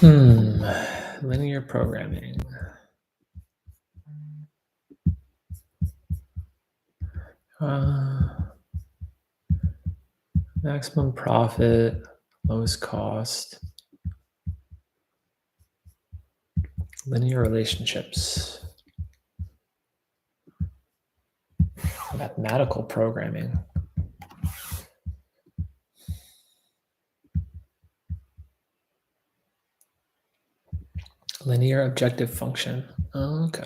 Linear programming. Maximum profit, lowest cost, linear relationships, mathematical programming. Linear objective function. Okay.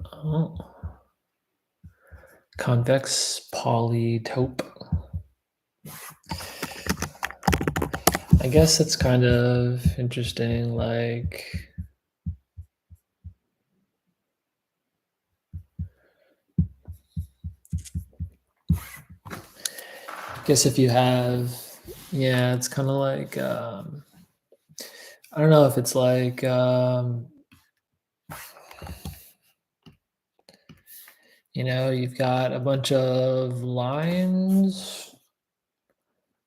Oh. Convex polytope. I guess it's kind of interesting, like I guess if you have, yeah, it's kind of like I don't know if it's like you've got a bunch of lines,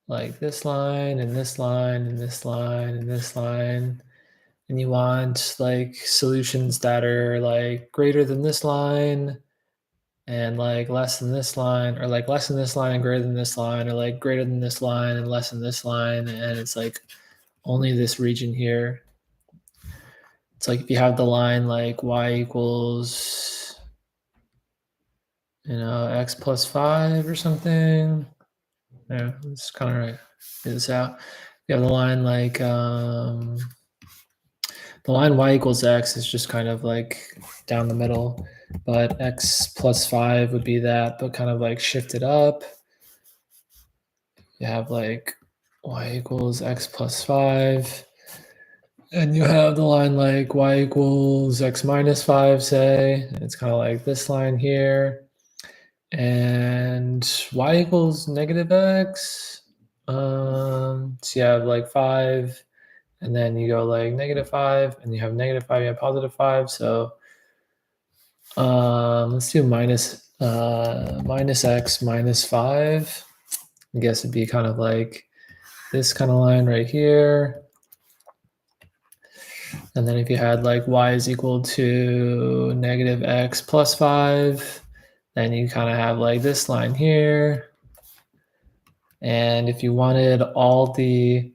like this line and this line and this line and this line, and you want like solutions that are like greater than this line and like less than this line, or like less than this line and greater than this line, or like greater than this line and less than this line, and it's like only this region here. It's like if you have the line like y equals x plus 5 or something. Yeah, it's kind of right. Figure this out. You have the line like the line y equals x is just kind of like down the middle, but x plus 5 would be that, but kind of like shifted up. You have like y equals x plus 5, and you have the line like y equals x minus 5, say. It's kind of like this line here. And y equals negative x. So you have like 5, and then you go like negative 5, and you have negative 5, you have positive 5. So let's do minus x minus 5. I guess it'd be kind of like this kind of line right here. And then if you had like y is equal to negative x plus 5, then you kind of have like this line here. And if you wanted all the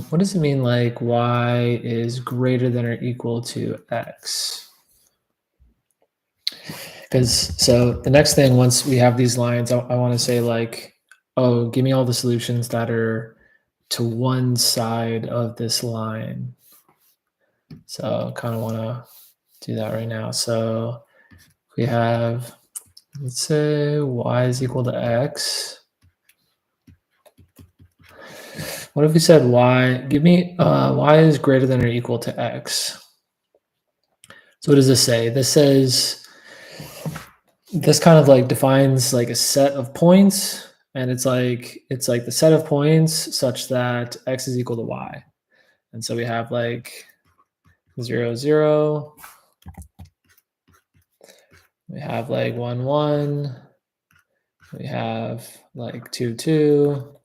what does it mean like y is greater than or equal to x? Because so the next thing, once we have these lines, I want to say like, oh, give me all the solutions that are to one side of this line. So I kind of want to do that right now. So we have, let's say y is equal to x. What if we said y, give me y is greater than or equal to x? So what does this say? This says, this kind of like defines like a set of points, and it's like the set of points such that x is equal to y. And so we have like 0, 0. We have like 1, 1. We have like 2, 2,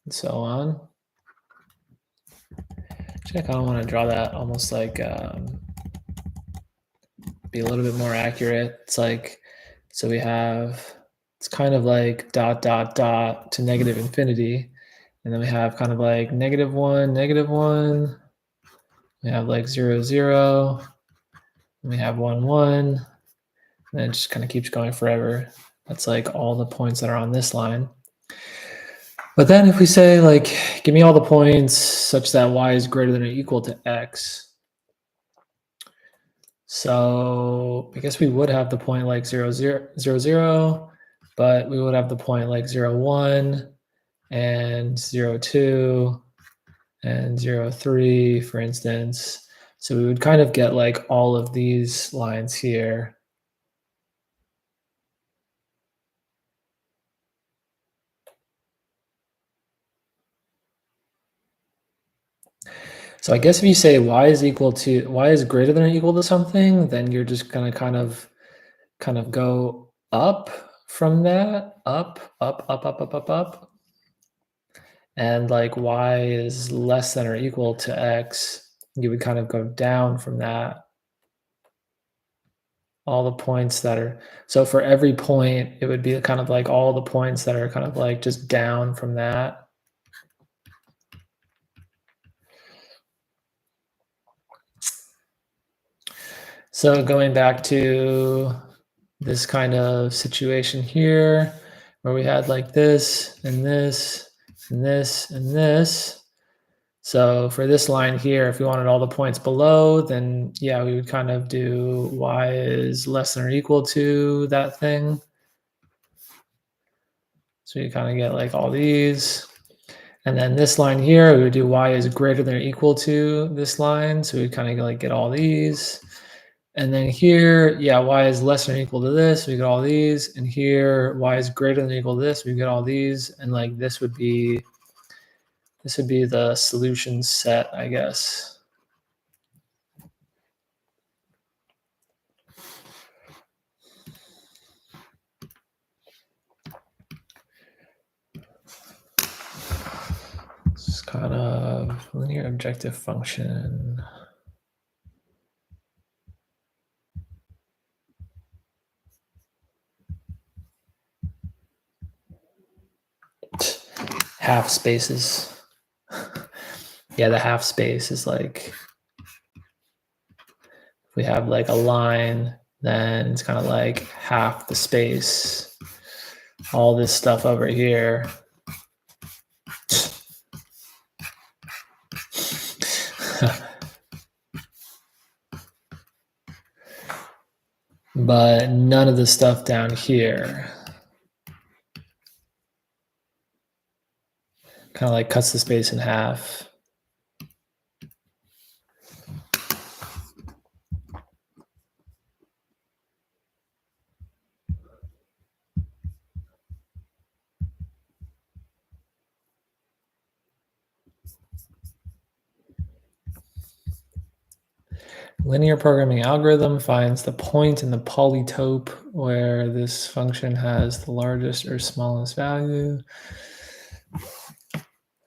and so on. Actually, I kind of want to draw that almost like be a little bit more accurate. It's like, so we have, it's kind of like dot, dot, dot to negative infinity. And then we have kind of like negative 1, negative 1. We have like 0, 0. And we have 1, 1. And then it just kind of keeps going forever. That's like all the points that are on this line. But then if we say like, give me all the points such that y is greater than or equal to x. So I guess we would have the point like 0, 0, 0, 0, but we would have the point like 0, 1 and 0, 2 and 0, 3, for instance. So we would kind of get like all of these lines here. So I guess if you say y is greater than or equal to something, then you're just gonna kind of go up from that, up. And like y is less than or equal to x, you would kind of go down from that. All the points that are, so for every point, it would be kind of like all the points that are kind of like just down from that. So going back to this kind of situation here, where we had like this and this and this and this. So for this line here, if we wanted all the points below, then yeah, we would kind of do y is less than or equal to that thing. So you kind of get like all these. And then this line here, we would do y is greater than or equal to this line. So we kind of like get all these. And then here, yeah, y is less than or equal to this. We get all these. And here, y is greater than or equal to this. We get all these. And like this would be the solution set, I guess. It's kind of linear objective function. Half spaces. Yeah, the half space is like, if we have like a line, then it's kind of like half the space. All this stuff over here. But none of the stuff down here. Kind of like cuts the space in half. Linear programming algorithm finds the point in the polytope where this function has the largest or smallest value.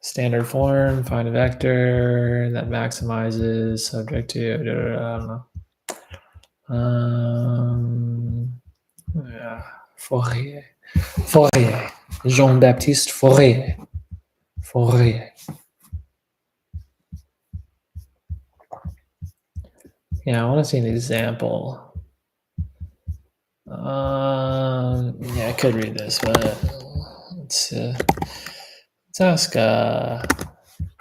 Standard form, find a vector that maximizes subject to, I don't know. Yeah, Fourier. Jean-Baptiste Fourier. Yeah, I want to see an example. Yeah, I could read this, but let's ask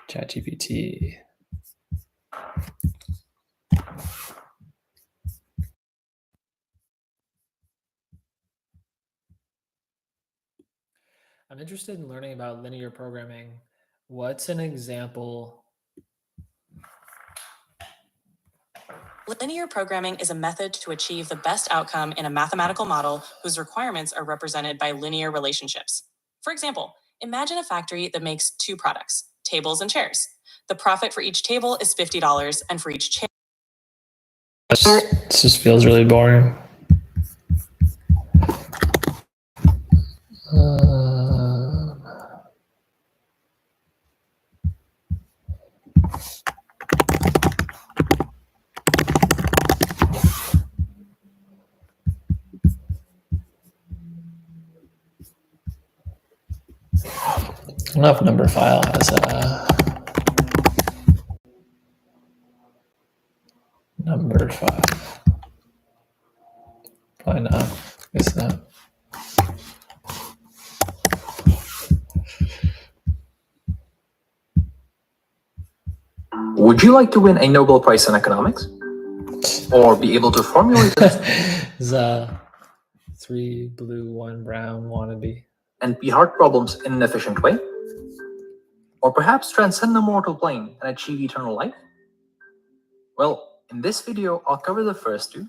ChatGPT. I'm interested in learning about linear programming. What's an example? Linear programming is a method to achieve the best outcome in a mathematical model whose requirements are represented by linear relationships. For example, imagine a factory that makes two products, tables and chairs. The profit for each table is $50, and for each chair. This just feels really boring. Enough number file has a number file. Probably not. Guess not. Would you like to win a Nobel Prize in economics? Or be able to formulate Is a 3 blue, 1 brown wannabe. And beat hard problems in an efficient way? Or perhaps transcend the mortal plane and achieve eternal life? Well, in this video, I'll cover the first two,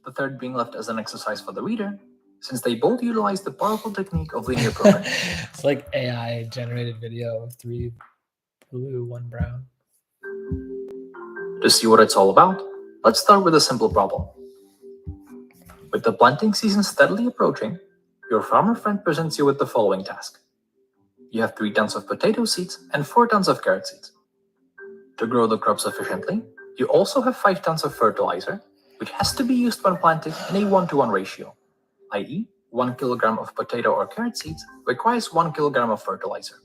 the third being left as an exercise for the reader, since they both utilize the powerful technique of linear programming. It's like AI generated video of 3 blue, 1 brown. To see what it's all about, let's start with a simple problem. With the planting season steadily approaching, your farmer friend presents you with the following task. You have 3 tons of potato seeds and 4 tons of carrot seeds. To grow the crops efficiently, you also have 5 tons of fertilizer, which has to be used when planting in a 1-to-1 ratio, i.e., 1 kilogram of potato or carrot seeds requires 1 kilogram of fertilizer.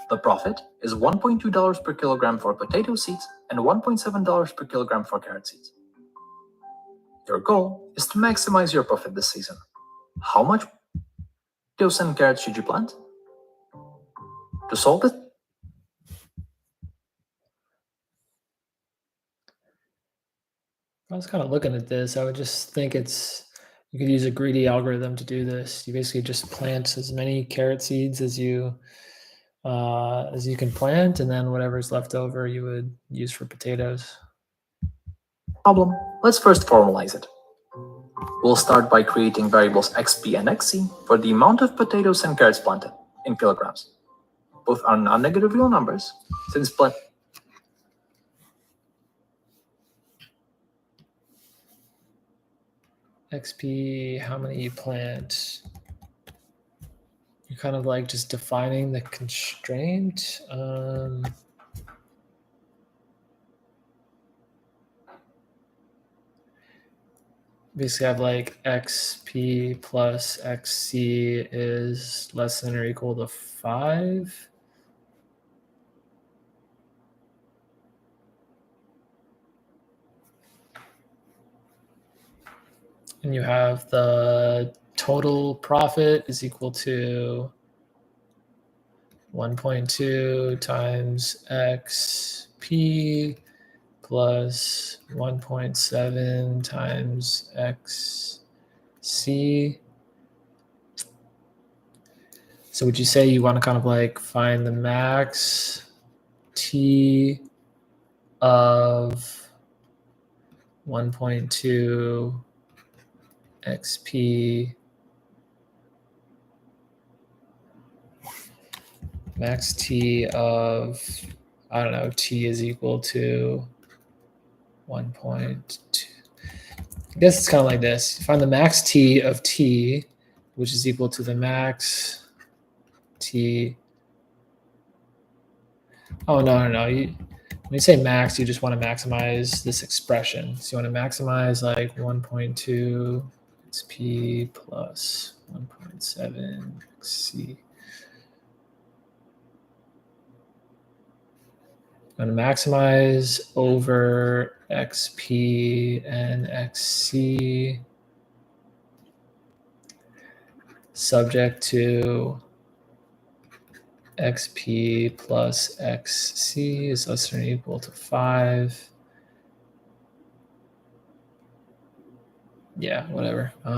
The profit is $1.2 per kilogram for potato seeds and $1.7 per kilogram for carrot seeds. Your goal is to maximize your profit this season. How much potatoes and carrots should you plant? To solve this, I was kind of looking at this. I would just think you could use a greedy algorithm to do this. You basically just plant as many carrot seeds as you can plant, and then whatever's left over you would use for potatoes. problem, let's first formalize it. We'll start by creating variables xp and xc for the amount of potatoes and carrots planted in kilograms. Both are non-negative real numbers, since XP, how many you plant. You're kind of like just defining the constraint. Basically, I have like XP plus XC is less than or equal to 5. And you have the total profit is equal to 1.2 times XP plus 1.7 times XC. So would you say you want to kind of like find the max T of 1.2 XP max T of, I don't know, T is equal to 1.2. I guess it's kind of like this. Find the max T of T, which is equal to the max T. Oh, no. When you say max, you just want to maximize this expression. So you want to maximize like 1.2 XP plus 1.7 XC. I'm going to maximize over XP and XC subject to XP plus XC is less than or equal to 5. Yeah, whatever. I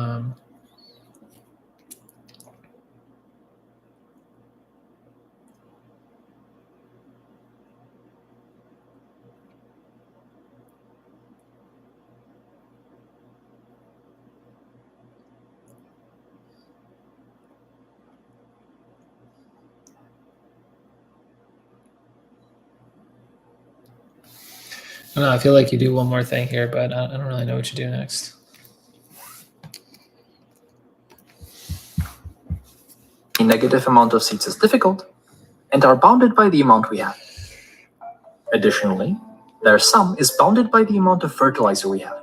don't know, I feel like you do one more thing here, but I don't really know what you do next. a negative amount of seeds is difficult and are bounded by the amount we have. Additionally, their sum is bounded by the amount of fertilizer we have,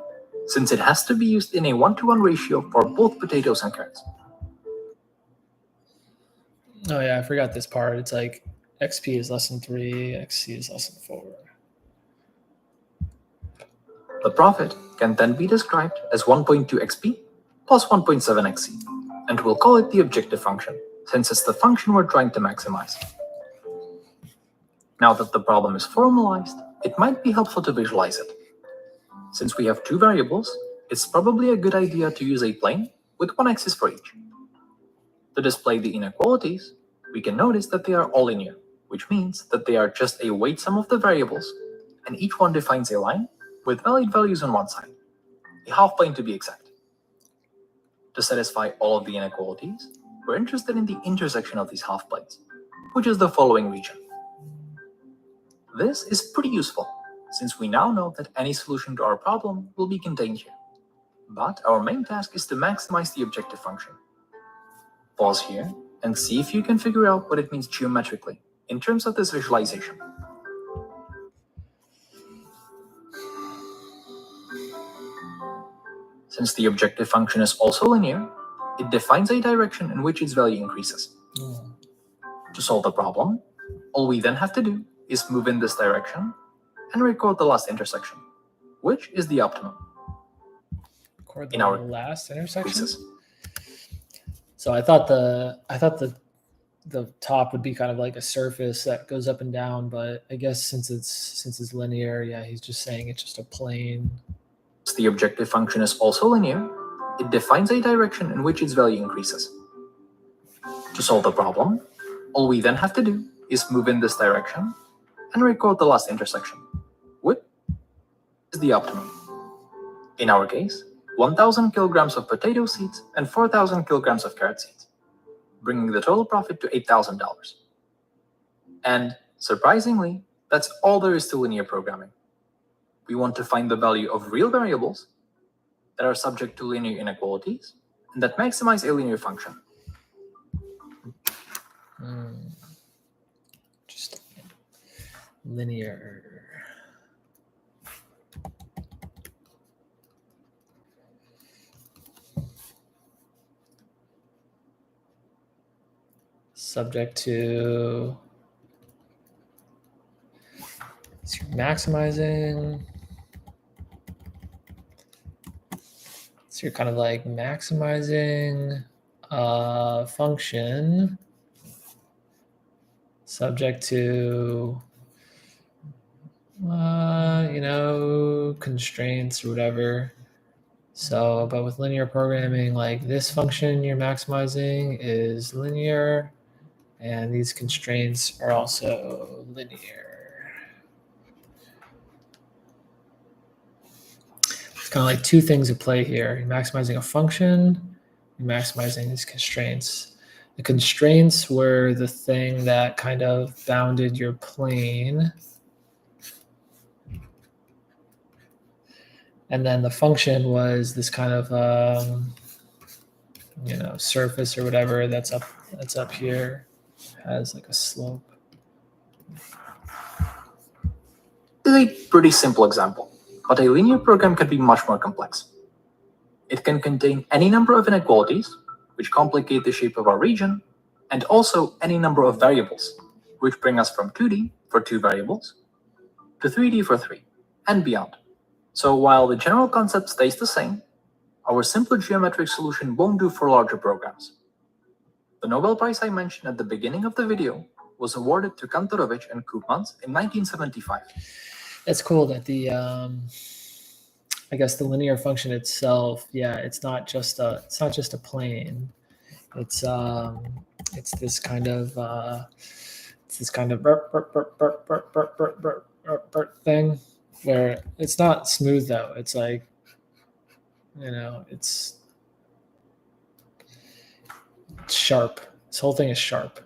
since it has to be used in a 1-to-1 ratio for both potatoes and carrots. Oh yeah, I forgot this part. It's like XP is less than 3, XC is less than 4. The profit can then be described as 1.2 XP plus 1.7 XC, and we'll call it the objective function, since it's the function we're trying to maximize. Now that the problem is formalized, it might be helpful to visualize it. Since we have 2 variables, it's probably a good idea to use a plane with 1 axis for each. To display the inequalities, we can notice that they are all linear, which means that they are just a weight sum of the variables, and each one defines a line with valid values on one side, a half plane to be exact. To satisfy all of the inequalities, we're interested in the intersection of these half planes, which is the following region. This is pretty useful, since we now know that any solution to our problem will be contained here. But our main task is to maximize the objective function. Pause here and see if you can figure out what it means geometrically in terms of this visualization. Since the objective function is also linear, it defines a direction in which its value increases. To solve the problem, all we then have to do is move in this direction and record the last intersection, which is the optimum. Record In the our last intersection. cases. So I thought the top would be kind of like a surface that goes up and down, but I guess since it's linear, yeah, he's just saying it's just a plane. Since the objective function is also linear, it defines a direction in which its value increases. To solve the problem, all we then have to do is move in this direction and record the last intersection, which is the optimum. In our case, 1,000 kilograms of potato seeds and 4,000 kilograms of carrot seeds, bringing the total profit to $8,000. And surprisingly, that's all there is to linear programming. We want to find the value of real variables that are subject to linear inequalities and that maximize a linear function. Just linear. Subject to, so you're maximizing. So you're kind of like maximizing a function subject to, constraints or whatever. So, but with linear programming, like this function you're maximizing is linear, and these constraints are also linear. It's kind of like two things at play here. You're maximizing a function, you're maximizing these constraints. The constraints were the thing that kind of bounded your plane. And then the function was this kind of, surface or whatever that's up here, has like a slope. This is a pretty simple example, but a linear program can be much more complex. It can contain any number of inequalities, which complicate the shape of our region, and also any number of variables, which bring us from 2D for 2 variables to 3D for 3, and beyond. So while the general concept stays the same, our simpler geometric solution won't do for larger programs. The Nobel Prize I mentioned at the beginning of the video was awarded to Kantorovich and Koopmans in 1975. It's cool that the the linear function itself, it's not just a plane. It's this kind of thing where it's not smooth though. It's like, it's sharp. This whole thing is sharp.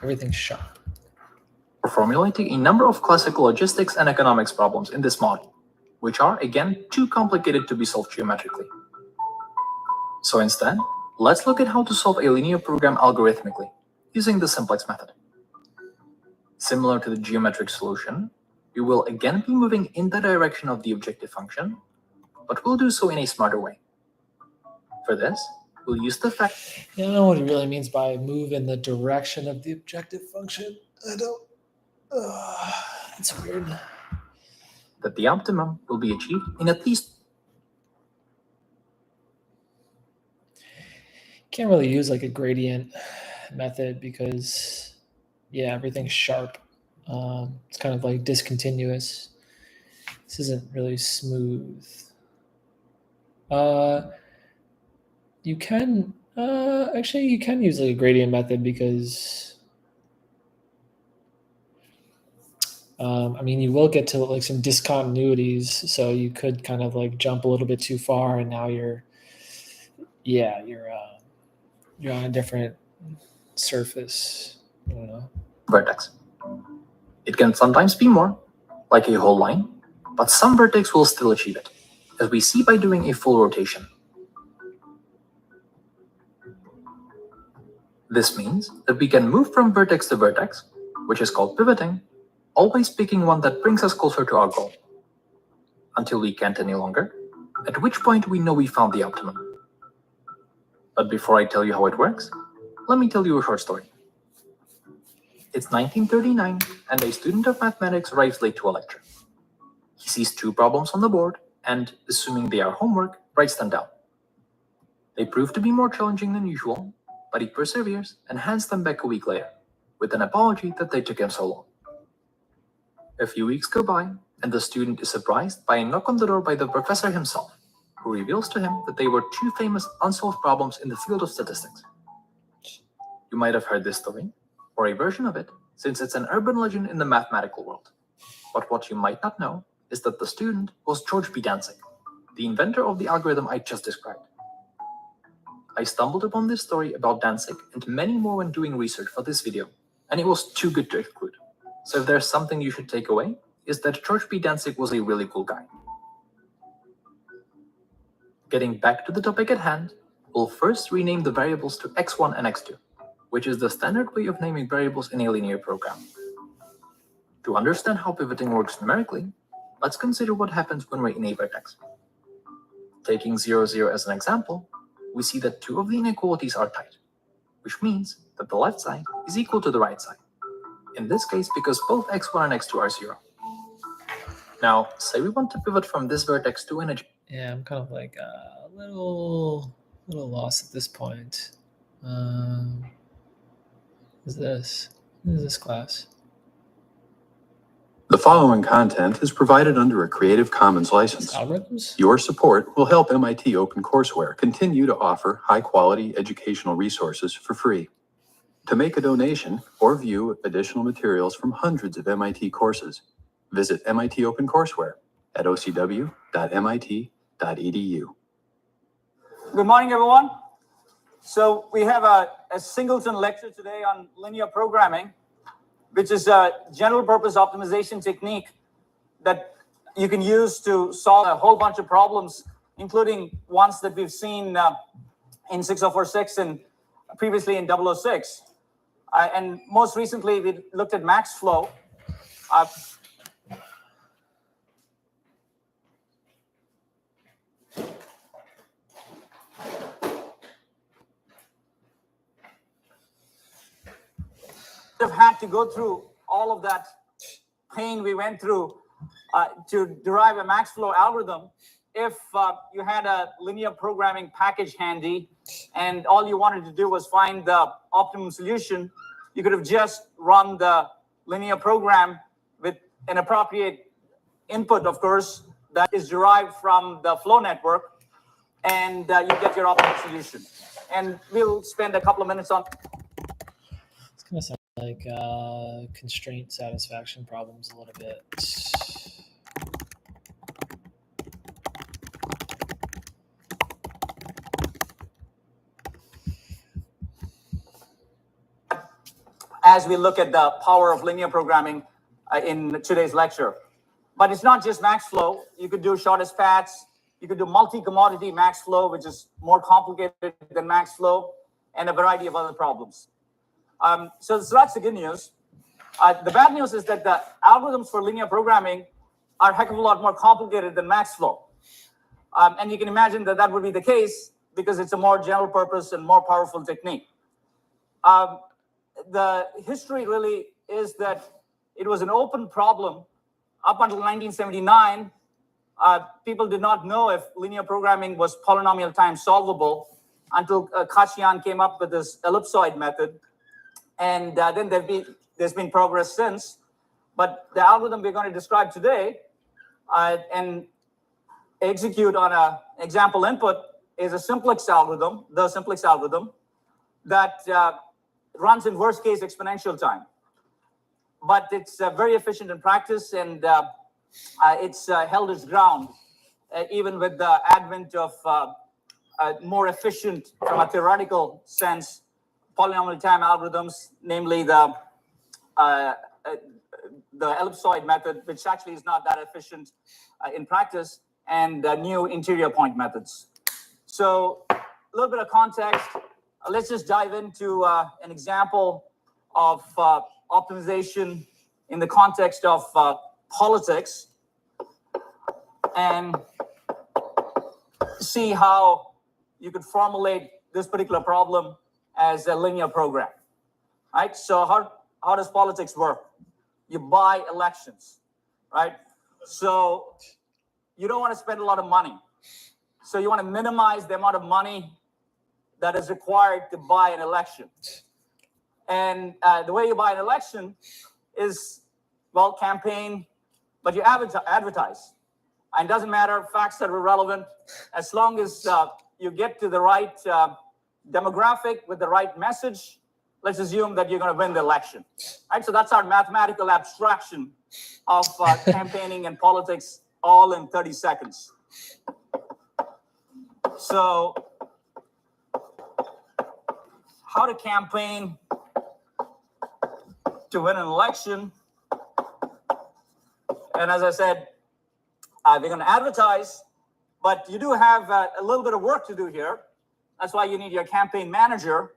Everything's sharp. We're formulating a number of classical logistics and economics problems in this model, which are, again, too complicated to be solved geometrically. So instead, let's look at how to solve a linear program algorithmically, using the simplex method. Similar to the geometric solution, we will again be moving in the direction of the objective function, but we'll do so in a smarter way. For this, we'll use the fact. I don't know what he really means by move in the direction of the objective function. I don't. It's weird. That the optimum will be achieved in at least. Can't really use like a gradient method because, everything's sharp. It's kind of like discontinuous. This isn't really smooth. You can you can use like a gradient method because you will get to like some discontinuities, so you could kind of like jump a little bit too far, and now you're yeah, you're on a different surface. I don't know. Vertex. It can sometimes be more, like a whole line, but some vertex will still achieve it, as we see by doing a full rotation. This means that we can move from vertex to vertex, which is called pivoting, always picking one that brings us closer to our goal, until we can't any longer, at which point we know we found the optimum. But before I tell you how it works, let me tell you a short story. It's 1939, and a student of mathematics arrives late to a lecture. He sees two problems on the board, and, assuming they are homework, writes them down. They prove to be more challenging than usual, but he perseveres and hands them back a week later, with an apology that they took him so long. A few weeks go by, and the student is surprised by a knock on the door by the professor himself, who reveals to him that they were two famous unsolved problems in the field of statistics. You might have heard this story, or a version of it, since it's an urban legend in the mathematical world. But what you might not know is that the student was George B. Dantzig, the inventor of the algorithm I just described. I stumbled upon this story about Dantzig and many more when doing research for this video, and it was too good to exclude. So if there's something you should take away, is that George B. Dantzig was a really cool guy. Getting back to the topic at hand, we'll first rename the variables to x1 and x2, which is the standard way of naming variables in a linear program. To understand how pivoting works numerically, let's consider what happens when we're in a vertex. Taking 0, 0 as an example, we see that two of the inequalities are tight, which means that the left side is equal to the right side. In this case, because both x1 and x2 are 0. Now, say we want to pivot from this vertex to an edge. Yeah, I'm kind of like a little lost at this point. What is this? What is this class? The following content is provided under a Creative Commons license. Algorithms? Your support will help MIT OpenCourseware continue to offer high-quality educational resources for free. To make a donation or view additional materials from hundreds of MIT courses, visit MIT OpenCourseware at ocw.mit.edu. Good morning, everyone. So we have a singleton lecture today on linear programming, which is a general purpose optimization technique that you can use to solve a whole bunch of problems, including ones that we've seen in 6046 and previously in 006. And most recently, we looked at MaxFlow. Have had to go through all of that pain we went through to derive a MaxFlow algorithm if you had a linear programming package handy and all you wanted to do was find the optimum solution. You could have just run the linear program with an appropriate input, of course, that is derived from the flow network, and you get your optimum solution. And we'll spend a couple of minutes on It's kind of sound like constraint satisfaction problems a little bit. as we look at the power of linear programming in today's lecture. But it's not just MaxFlow. You could do shortest paths. You could do multi-commodity MaxFlow, which is more complicated than MaxFlow, and a variety of other problems. So that's the good news. The bad news is that the algorithms for linear programming are a heck of a lot more complicated than MaxFlow. And you can imagine that that would be the case because it's a more general purpose and more powerful technique. The history really is that it was an open problem up until 1979. People did not know if linear programming was polynomial time solvable until Kachian came up with this ellipsoid method. And then there's been progress since. But the algorithm we're going to describe today and execute on an example input is a simplex algorithm, the simplex algorithm, that runs in worst case exponential time. But it's very efficient in practice, and it's held its ground even with the advent of more efficient from a theoretical sense polynomial time algorithms, namely the ellipsoid method, which actually is not that efficient in practice, and new interior point methods. So a little bit of context. Let's just dive into an example of optimization in the context of politics and see how you could formulate this particular problem as a linear program. Right? So how does politics work? You buy elections, right? So you don't want to spend a lot of money. So you want to minimize the amount of money that is required to buy an election. And the way you buy an election is, well, campaign, but you advertise. And it doesn't matter, facts that are relevant, as long as you get to the right demographic with the right message, let's assume that you're going to win the election. Right? So that's our mathematical abstraction of campaigning and politics, all in 30 seconds. So how to campaign to win an election. And as I said, we're going to advertise, but you do have a little bit of work to do here. That's why you need your campaign manager.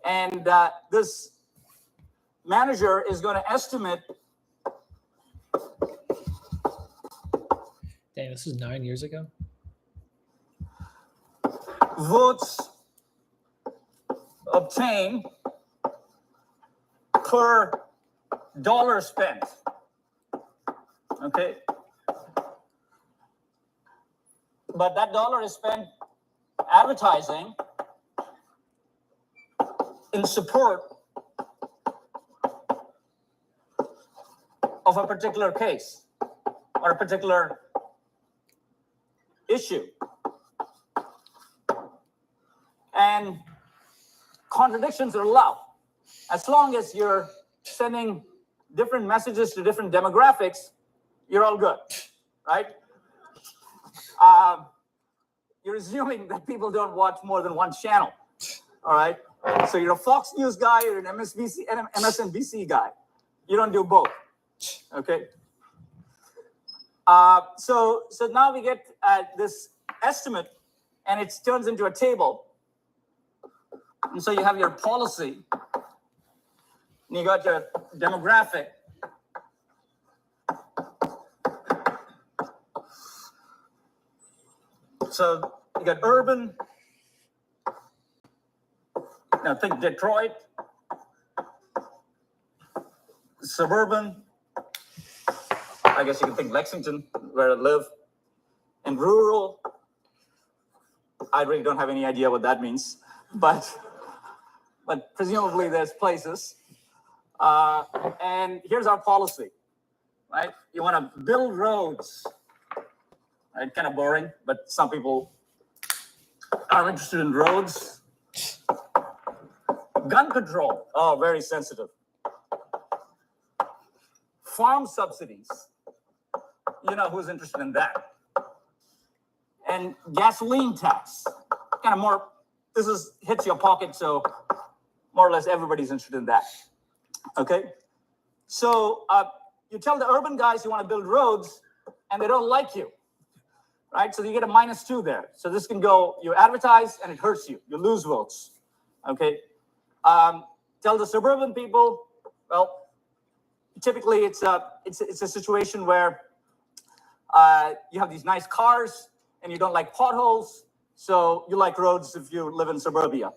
And this manager is going to estimate. Dang, this is 9 years ago. Votes obtained per dollar spent. Okay. But that dollar is spent advertising in support of a particular case or a particular issue. And contradictions are allowed. As long as you're sending different messages to different demographics, you're all good, right? You're assuming that people don't watch more than one channel, all right? So you're a Fox News guy, you're an MSNBC guy. You don't do both, okay? So now we get this estimate, and it turns into a table. And so you have your policy, and you got your demographic. So you got urban. Now think Detroit. Suburban. I guess you can think Lexington, where I live. And rural. I really don't have any idea what that means, but presumably there's places. And here's our policy, right? You want to build roads. Right? Kind of boring, but some people are interested in roads. Gun control. Oh, very sensitive. Farm subsidies. You know who's interested in that. And gasoline tax. Kind of more, hits your pocket, so more or less everybody's interested in that. Okay? So you tell the urban guys you want to build roads, and they don't like you. Right? So you get a -2 there. So this can go, you advertise and it hurts you. You lose votes. Okay? Tell the suburban people, well, typically it's a situation where you have these nice cars and you don't like potholes. So you like roads if you live in suburbia.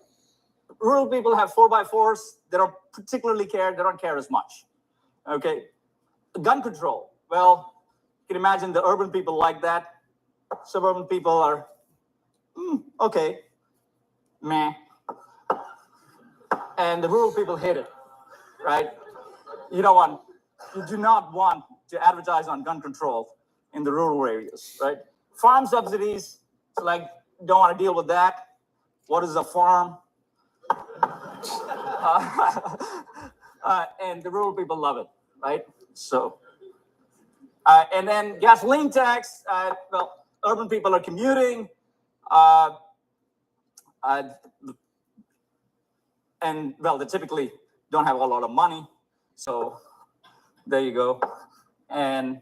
Rural people have 4x4s. They don't particularly care. They don't care as much. Okay? Gun control. Well, you can imagine the urban people like that. Suburban people are, okay, meh. And the rural people hate it, right? You do not want to advertise on gun control in the rural areas, right? Farm subsidies, it's like, don't want to deal with that. What is a farm? And the rural people love it, right? So, and then gasoline tax, well, urban people are commuting. And well, they typically don't have a lot of money. So there you go. And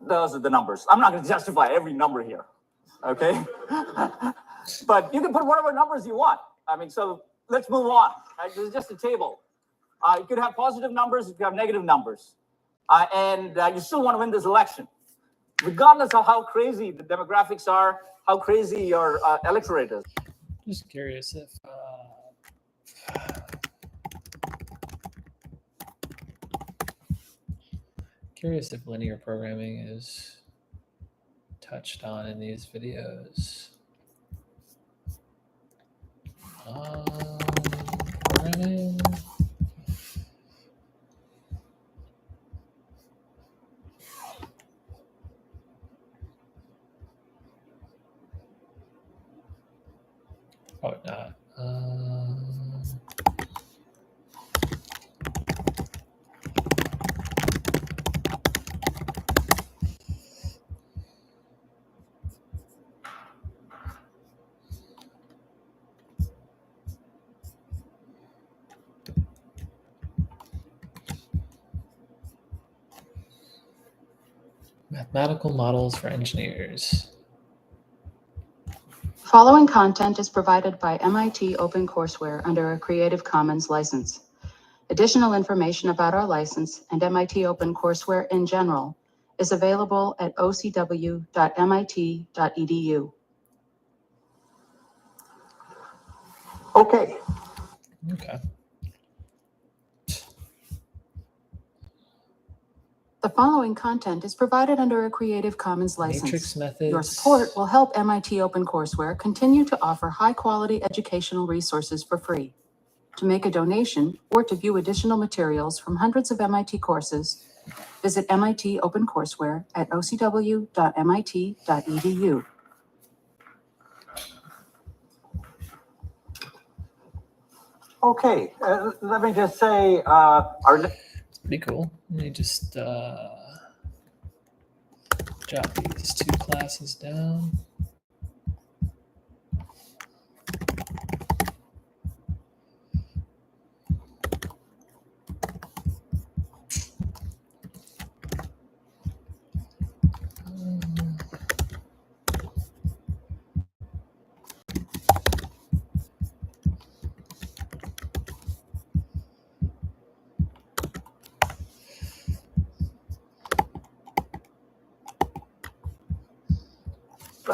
those are the numbers. I'm not going to justify every number here. Okay. But you can put whatever numbers you want. I mean, so let's move on. Right? This is just a table. You could have positive numbers, you could have negative numbers. And you still want to win this election, regardless of how crazy the demographics are, how crazy your electorate is. Just curious if linear programming is touched on in these videos. Programming. Probably not. Mathematical models for engineers. Following content is provided by MIT OpenCourseWare under a Creative Commons license. Additional information about our license and MIT OpenCourseWare in general is available at ocw.mit.edu. Okay. Okay. The following content is provided under a Creative Commons license. Matrix methods. Your support will help MIT OpenCourseWare continue to offer high-quality educational resources for free. To make a donation or to view additional materials from hundreds of MIT courses, visit MIT OpenCourseWare at ocw.mit.edu. Okay. Let me just say, Pretty cool. Let me just jot these two classes down.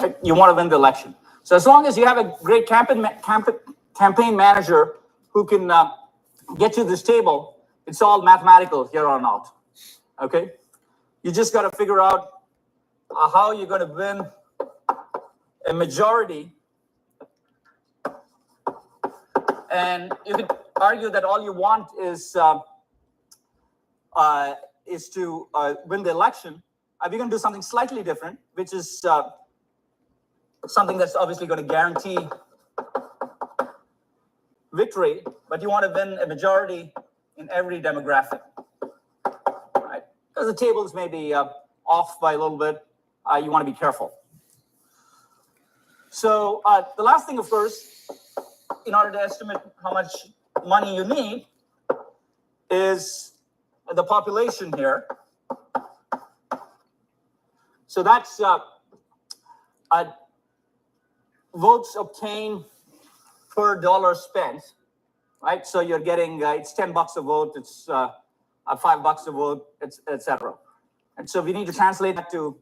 right, you want to win the election. So as long as you have a great campaign manager who can get you this table, it's all mathematical here on out. Okay, you just got to figure out how you're going to win a majority, and you could argue that all you want is to win the election. We're going to do something slightly different, which is something that's obviously going to guarantee victory, but you want to win a majority in every demographic, right? Because the tables may be off by a little bit. You want to be careful. So the last thing, of course, in order to estimate how much money you need is the population here. So that's votes obtained per dollar spent, right? So you're getting, it's $10 a vote, it's $5 a vote, etc. And so we need to translate that to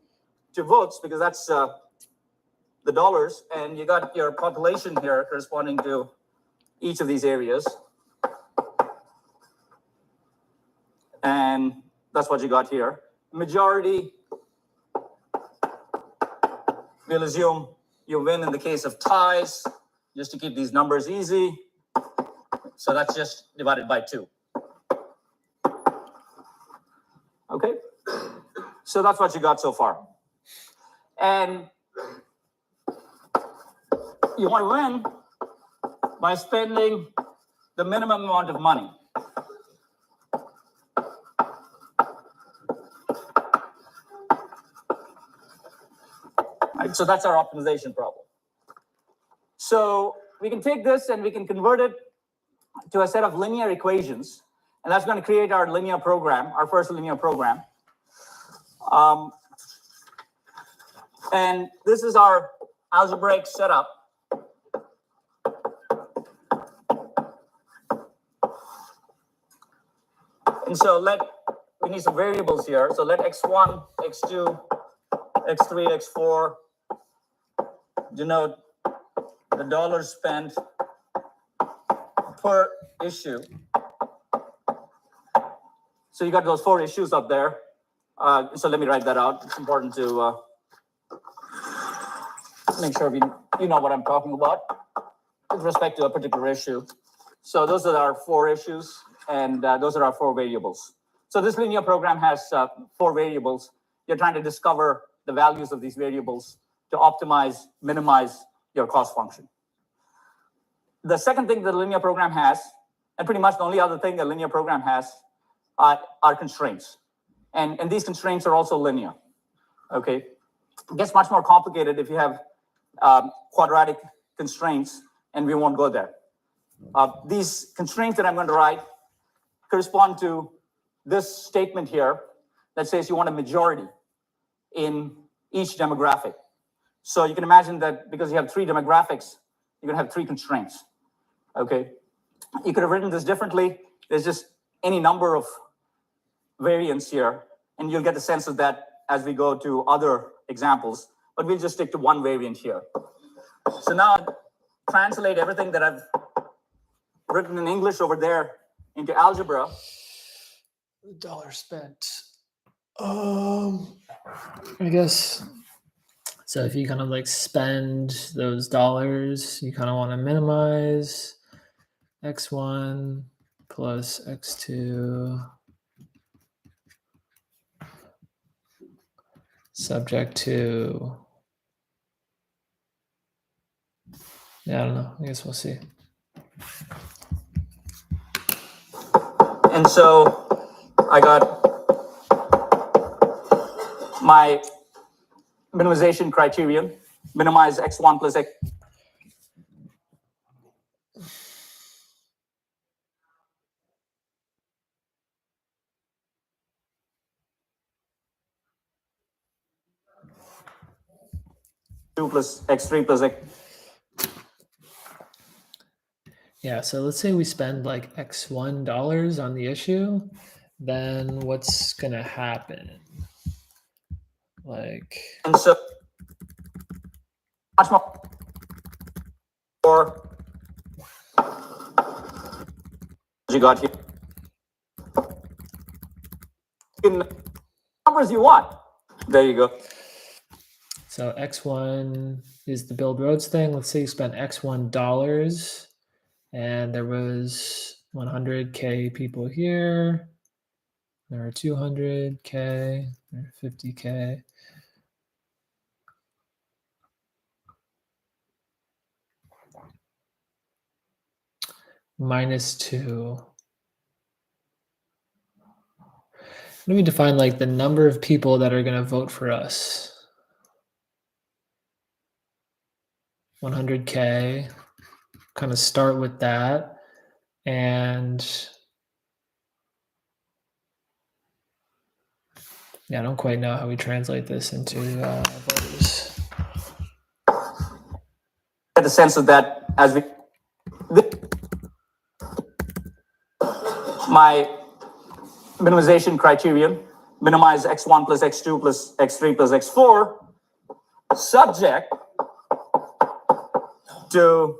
votes, because that's the dollars, and you got your population here corresponding to each of these areas. And that's what you got here. Majority, we'll assume you win in the case of ties, just to keep these numbers easy. So that's just divided by 2. Okay, so that's what you got so far. And you want to win by spending the minimum amount of money. Right, so that's our optimization problem. So we can take this and we can convert it to a set of linear equations. And that's going to create our linear program, our first linear program. And this is our algebraic setup. And so we need some variables here. So let x1, x2, x3, x4 denote the dollars spent per issue. So you got those 4 issues up there. So let me write that out. It's important to make sure you know what I'm talking about with respect to a particular issue. So those are our 4 issues, and those are our 4 variables. So this linear program has 4 variables. You're trying to discover the values of these variables to optimize, minimize your cost function. The second thing the linear program has, and pretty much the only other thing the linear program has, are constraints. And these constraints are also linear, okay? It gets much more complicated if you have quadratic constraints, and we won't go there. These constraints that I'm going to write correspond to this statement here that says you want a majority in each demographic. So you can imagine that because you have 3 demographics, you're going to have 3 constraints, okay? You could have written this differently. There's just any number of variants here, and you'll get the sense of that as we go to other examples, but we'll just stick to one variant here. So now translate everything that I've written in English over there into algebra. Dollar spent. I guess so. If you kind of like spend those dollars, you kind of want to minimize x1 plus x2 subject to, yeah, I don't know. I guess we'll see. And so I got my minimization criterion, minimize x1 plus x. Plus x3 plus x. Yeah, so let's say we spend like $x1 on the issue, then what's gonna happen? Like, And so much more for you got here. In numbers you want. There you go. so x1 is the build roads thing. Let's say you spent $x1 and there was 100K people here. There are 200K, there are 50K. Minus 2. Let me define like the number of people that are going to vote for us. 100K. Kind of start with that. And yeah, I don't quite know how we translate this into voters. Get the sense of that as we. My minimization criterion, minimize x1 plus x2 plus x3 plus x4, subject to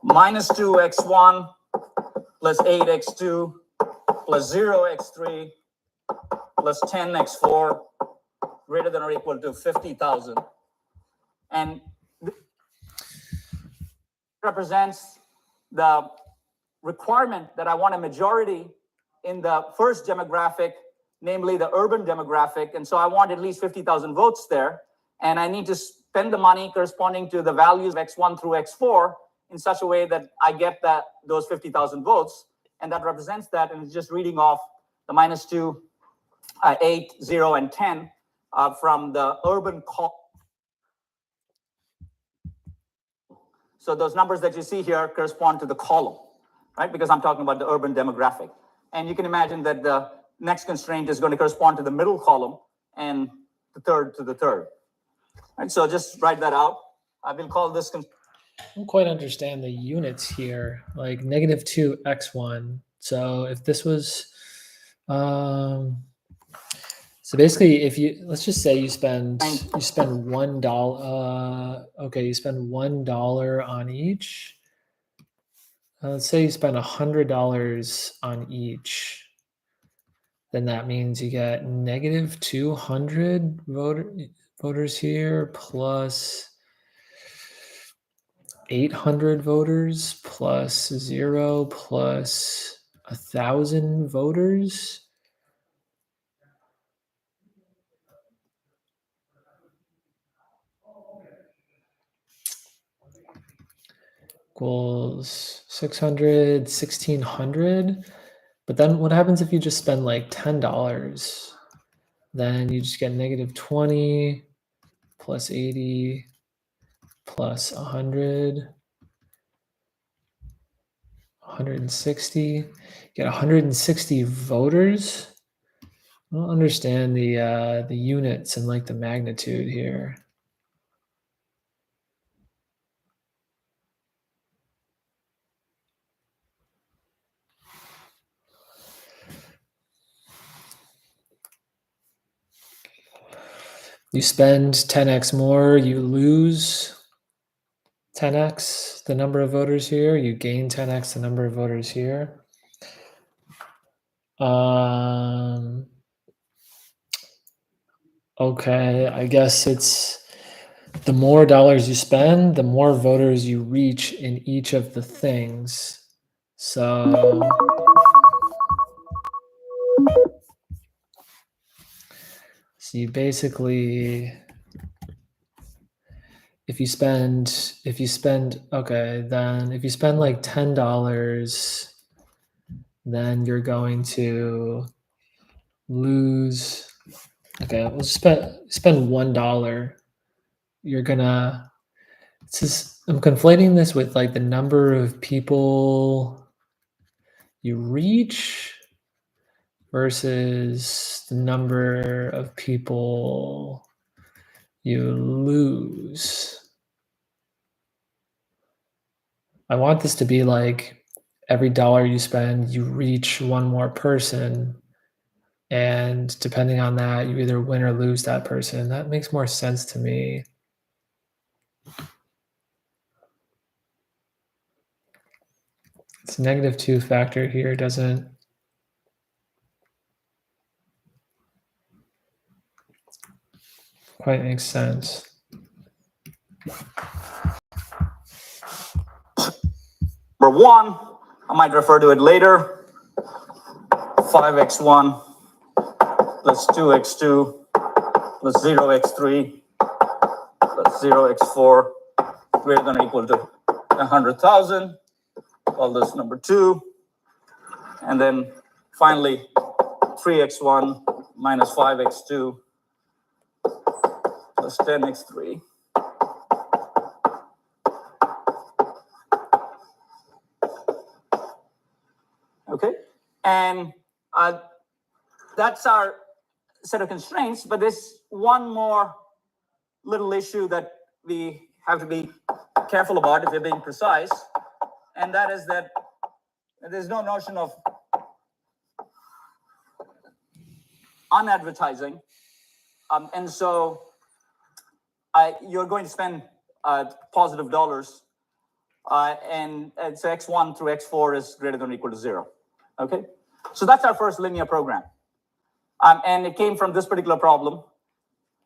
minus 2x1 plus 8x2 plus 0x3 plus 10x4 greater than or equal to 50,000. And this represents the requirement that I want a majority in the first demographic, namely the urban demographic. And so I want at least 50,000 votes there. And I need to spend the money corresponding to the values of x1 through x4 in such a way that I get those 50,000 votes. And that represents that. And it's just reading off the minus 2, 8, 0, and 10 from the urban call. So those numbers that you see here correspond to the column, right? Because I'm talking about the urban demographic. And you can imagine that the next constraint is going to correspond to the middle column and the third to the third. Right, so just write that out. I will call this. I don't quite understand the units here, like -2 x1. So if this was, so basically, if let's just say you spend $1. Okay, you spend $1 on each. Let's say you spend $100 on each. Then that means you get -200 voters here plus 800 voters plus 0 plus 1,000 voters. Equals 600, 1,600. But then what happens if you just spend like $10? Then you just get -20 plus 80 plus 100, 160. You get 160 voters. I don't understand the units and like the magnitude here. You spend 10x more, you lose 10x the number of voters here, you gain 10x the number of voters here. Okay, I guess it's the more dollars you spend, the more voters you reach in each of the things. So you basically, if you spend like $10, then you're going to lose. Okay, we'll spend $1. You're gonna. It's just, I'm conflating this with like the number of people you reach versus the number of people you lose. I want this to be like every dollar you spend, you reach one more person. And depending on that, you either win or lose that person. That makes more sense to me. It's -2 factor here doesn't quite make sense. Number one, I might refer to it later. 5x1 plus 2x2 plus 0x3 plus 0x4 greater than or equal to 100,000. Call this number 2. And then finally, 3x1 minus 5x2 plus 10x3. Okay, and that's our set of constraints, but there's one more little issue that we have to be careful about if we're being precise, and that is that there's no notion of unadvertising, and so you're going to spend positive dollars, and so x1 through x4 is greater than or equal to 0. Okay, so that's our first linear program, and it came from this particular problem.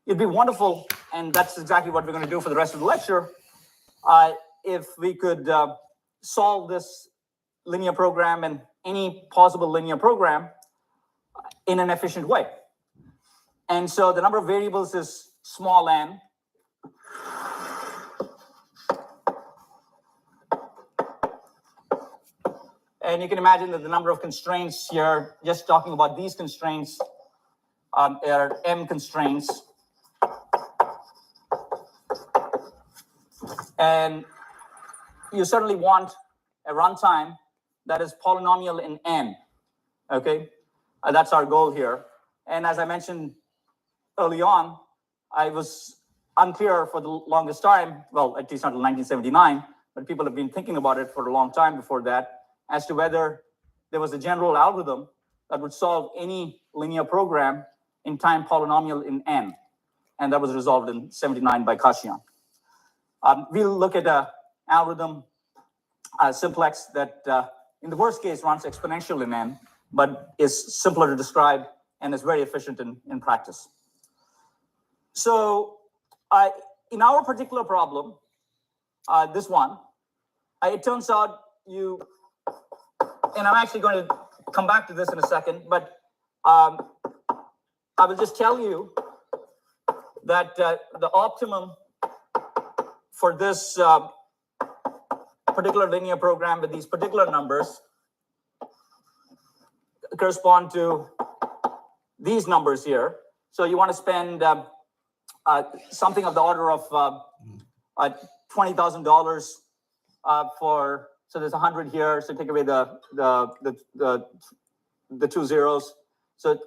It'd be wonderful, and that's exactly what we're going to do for the rest of the lecture, if we could solve this linear program and any possible linear program in an efficient way. And so the number of variables is small n. And you can imagine that the number of constraints here, just talking about these constraints, are m constraints. And you certainly want a runtime that is polynomial in n. Okay, that's our goal here. And as I mentioned early on, I was unclear for the longest time, well, at least until 1979, but people have been thinking about it for a long time before that, as to whether there was a general algorithm that would solve any linear program in time polynomial in n. And that was resolved in 79 by Kashian. We'll look at an algorithm, simplex, that in the worst case runs exponential in n, but is simpler to describe and is very efficient in practice. So in our particular problem, this one, it turns out you, and I'm actually going to come back to this in a second, but I will just tell you that the optimum for this particular linear program with these particular numbers correspond to these numbers here. So you want to spend something of the order of $20,000 for, so there's 100 here, so take away the two zeros. So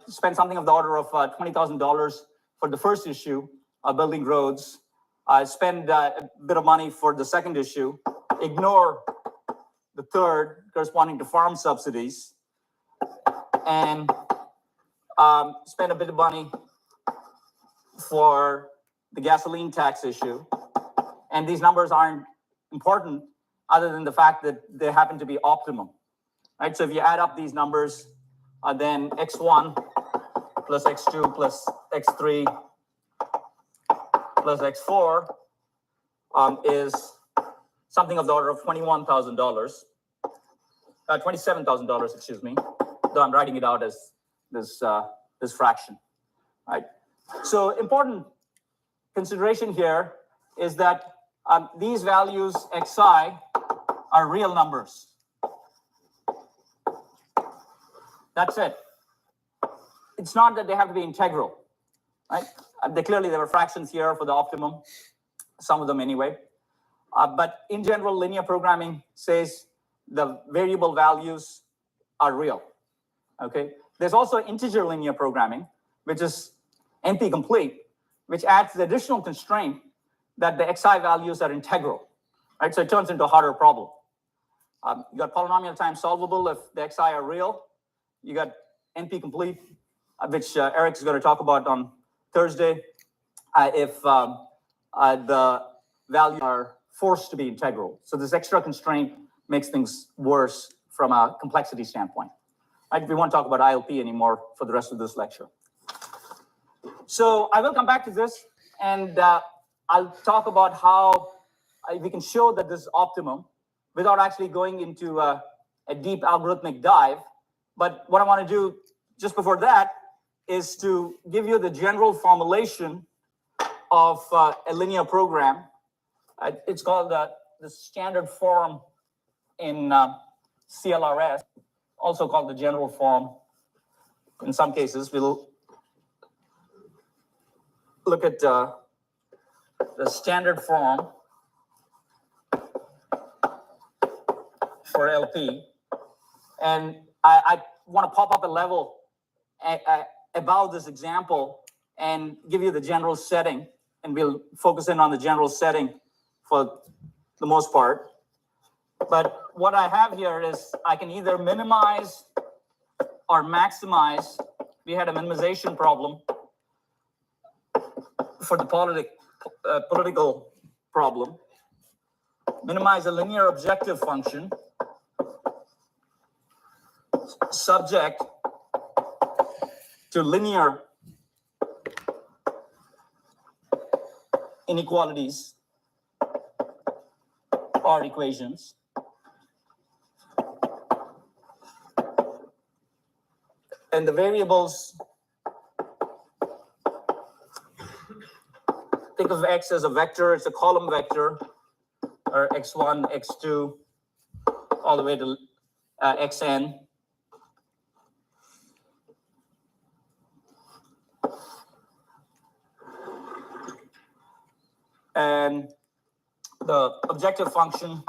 spend something of the order of $20,000 for the first issue, building roads. Spend a bit of money for the second issue, ignore the third corresponding to farm subsidies, and spend a bit of money for the gasoline tax issue. And these numbers aren't important other than the fact that they happen to be optimum, right? So if you add up these numbers, then x1 plus x2 plus x3 plus x4 is something of the order of $21,000, $27,000, excuse me, though I'm writing it out as this fraction, right? So important consideration here is that these values xi are real numbers. That's it. It's not that they have to be integral, right? Clearly there were fractions here for the optimum, some of them anyway. But in general, linear programming says the variable values are real, okay? There's also integer linear programming, which is NP complete, which adds the additional constraint that the xi values are integral, right? So it turns into a harder problem. You got polynomial time solvable if the xi are real. You got NP complete, which Eric's going to talk about on Thursday, if the values are forced to be integral. So this extra constraint makes things worse from a complexity standpoint. Right? We won't talk about ILP anymore for the rest of this lecture. So I will come back to this, and I'll talk about how we can show that this is optimum without actually going into a deep algorithmic dive. But what I want to do just before that is to give you the general formulation of a linear program. It's called the standard form in CLRS, also called the general form. In some cases, we'll look at the standard form for LP. And I want to pop up a level above this example and give you the general setting, and we'll focus in on the general setting for the most part. But what I have here is I can either minimize or maximize. We had a minimization problem for the political problem. Minimize a linear objective function subject to linear inequalities or equations. And the variables, think of x as a vector, it's a column vector, or x1, x2, all the way to xn. And the objective function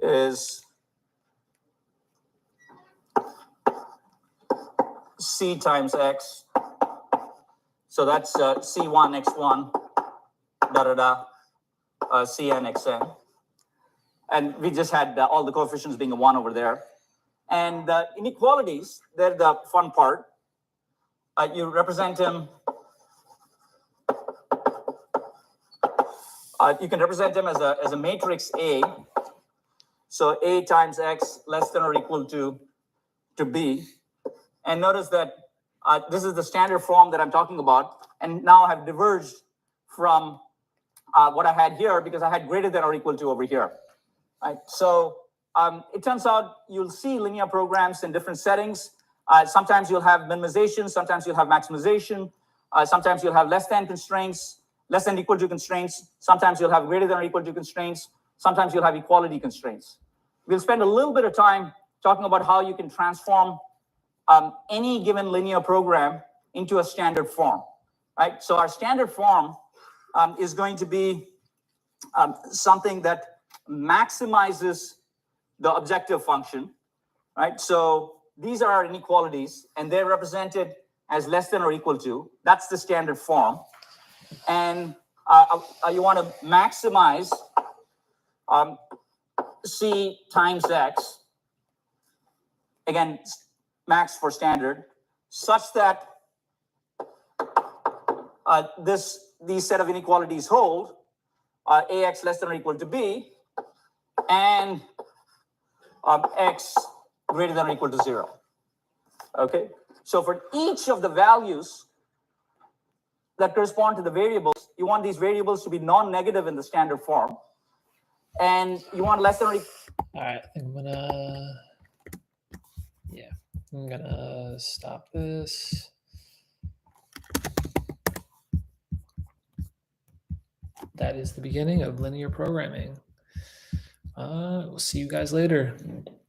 is C times X. So that's C1, X1, Cn, Xn. And we just had all the coefficients being a 1 over there. And the inequalities, they're the fun part. You represent them. You can represent them as a matrix A. So A times X less than or equal to B. And notice that this is the standard form that I'm talking about. And now I've diverged from what I had here because I had greater than or equal to over here. Right? So it turns out you'll see linear programs in different settings. Sometimes you'll have minimization, sometimes you'll have maximization, sometimes you'll have less than constraints, less than equal to constraints, sometimes you'll have greater than or equal to constraints, sometimes you'll have equality constraints. We'll spend a little bit of time talking about how you can transform any given linear program into a standard form. Right? So our standard form is going to be something that maximizes the objective function. Right? So these are our inequalities, and they're represented as less than or equal to. That's the standard form. And you want to maximize C times X, again, max for standard, such that these set of inequalities hold, AX less than or equal to B, and X greater than or equal to 0. Okay, so for each of the values that correspond to the variables, you want these variables to be non-negative in the standard form, and you want less than or equal. All right, I'm gonna stop this. That is the beginning of linear programming. We'll see you guys later.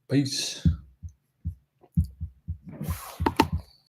Peace.